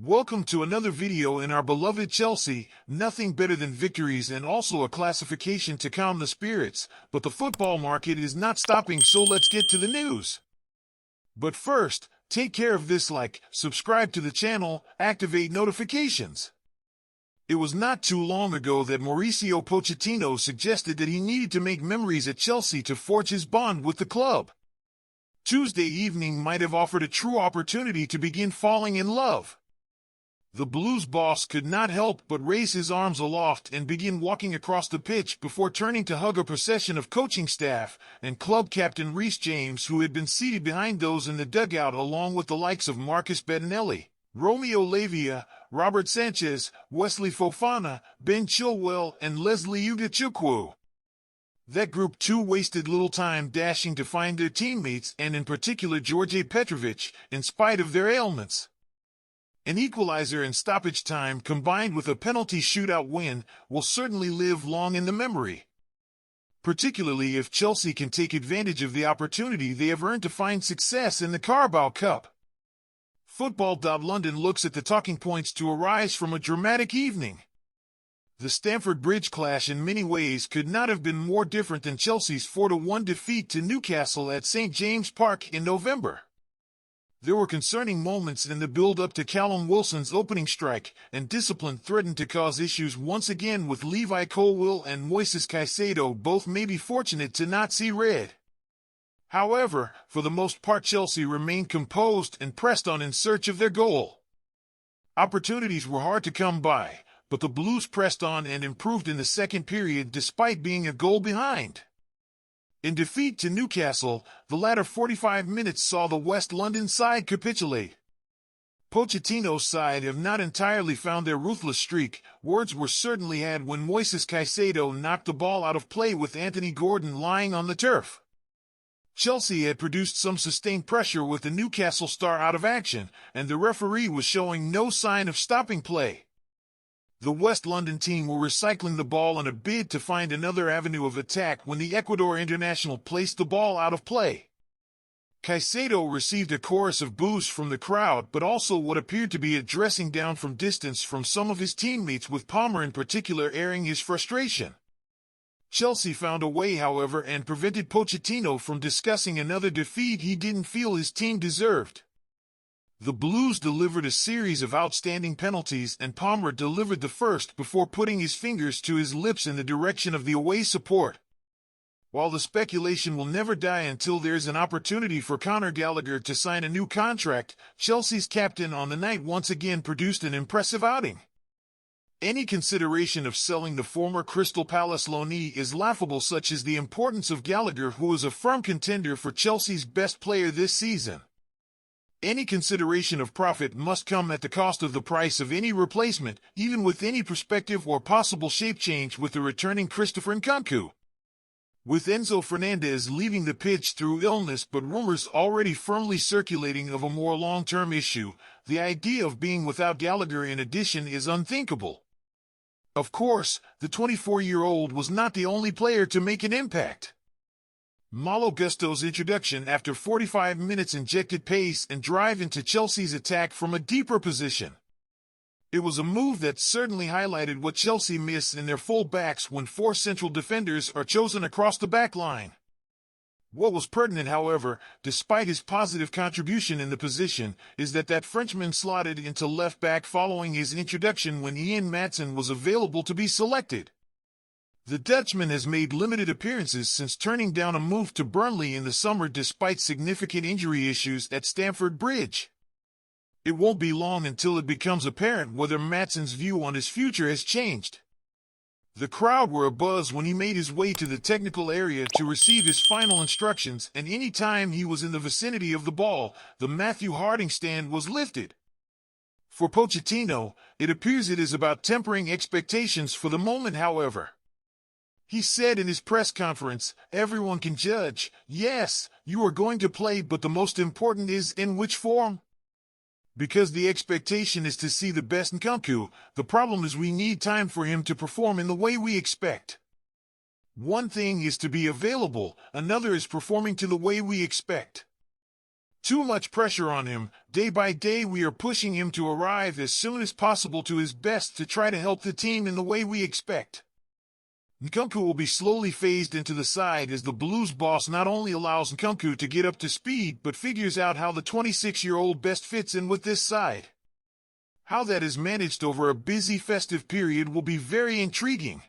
Welcome to another video in our beloved Chelsea. Nothing better than victories and also a classification to calm the spirits, but the football market is not stopping, so let's get to the news. But first, take care of this: like, subscribe to the channel, activate notifications. It was not too long ago that Mauricio Pochettino suggested that he needed to make memories at Chelsea to forge his bond with the club. Tuesday evening might have offered a true opportunity to begin falling in love. The Blues boss could not help but raise his arms aloft and begin walking across the pitch before turning to hug a procession of coaching staff and club captain Reece James, who had been seated behind those in the dugout, along with the likes of Marcus Bettinelli, Romeo Lavia, Robert Sanchez, Wesley Fofana, Ben Chilwell, and Leslie Ugochukwu. That group too wasted little time dashing to find their teammates, and in particular George Petrovic, in spite of their ailments. An equalizer in stoppage time combined with a penalty shootout win will certainly live long in the memory, particularly if Chelsea can take advantage of the opportunity they have earned to find success in the Carabao Cup. Football.London looks at the talking points to arise from a dramatic evening. The Stamford Bridge clash in many ways could not have been more different than Chelsea's 4-1 defeat to Newcastle at St. James Park in November. There were concerning moments in the build-up to Callum Wilson's opening strike, and discipline threatened to cause issues once again with Levi Colwill and Moises Caicedo. Both may be fortunate to not see red. However, for the most part, Chelsea remained composed and pressed on in search of their goal. Opportunities were hard to come by, but the Blues pressed on and improved in the second period despite being a goal behind. In defeat to Newcastle, the latter 45 minutes saw the West London side capitulate. Pochettino's side have not entirely found their ruthless streak. Words were certainly had when Moises Caicedo knocked the ball out of play with Anthony Gordon lying on the turf. Chelsea had produced some sustained pressure with the Newcastle star out of action, and the referee was showing no sign of stopping play. The West London team were recycling the ball in a bid to find another avenue of attack when the Ecuador international placed the ball out of play. Caicedo received a chorus of boos from the crowd, but also what appeared to be a dressing down from distance from some of his teammates, with Palmer in particular airing his frustration. Chelsea found a way, however, and prevented Pochettino from discussing another defeat he didn't feel his team deserved. The Blues delivered a series of outstanding penalties, and Palmer delivered the first before putting his fingers to his lips in the direction of the away support. While the speculation will never die until there's an opportunity for Conor Gallagher to sign a new contract, Chelsea's captain on the night once again produced an impressive outing. Any consideration of selling the former Crystal Palace loanee is laughable, such as the importance of Gallagher, who is a firm contender for Chelsea's best player this season. Any consideration of profit must come at the cost of the price of any replacement, even with any perspective or possible shape change with the returning Christopher Nkunku. With Enzo Fernandez leaving the pitch through illness but rumors already firmly circulating of a more long-term issue, the idea of being without Gallagher in addition is unthinkable. Of course, the 24-year-old was not the only player to make an impact. Malo Gusto's introduction after 45 minutes injected pace and drive into Chelsea's attack from a deeper position. It was a move that certainly highlighted what Chelsea miss in their full-backs when four central defenders are chosen across the back line. What was pertinent, however, despite his positive contribution in the position, is that Frenchman slotted into left-back following his introduction when Ian Maatsen was available to be selected. The Dutchman has made limited appearances since turning down a move to Burnley in the summer despite significant injury issues at Stamford Bridge. It won't be long until it becomes apparent whether Maatsen's view on his future has changed. The crowd were abuzz when he made his way to the technical area to receive his final instructions, and any time he was in the vicinity of the ball, the Matthew Harding stand was lifted. For Pochettino, it appears it is about tempering expectations for the moment, however. He said in his press conference, "Everyone can judge. Yes, you are going to play, but the most important is in which form. Because the expectation is to see the best Nkunku, the problem is we need time for him to perform in the way we expect. One thing is to be available, another is performing to the way we expect." Too much pressure on him. Day by day we are pushing him to arrive as soon as possible to his best to try to help the team in the way we expect. Nkunku will be slowly phased into the side as the Blues boss not only allows Nkunku to get up to speed but figures out how the 26-year-old best fits in with this side. How that is managed over a busy festive period will be very intriguing.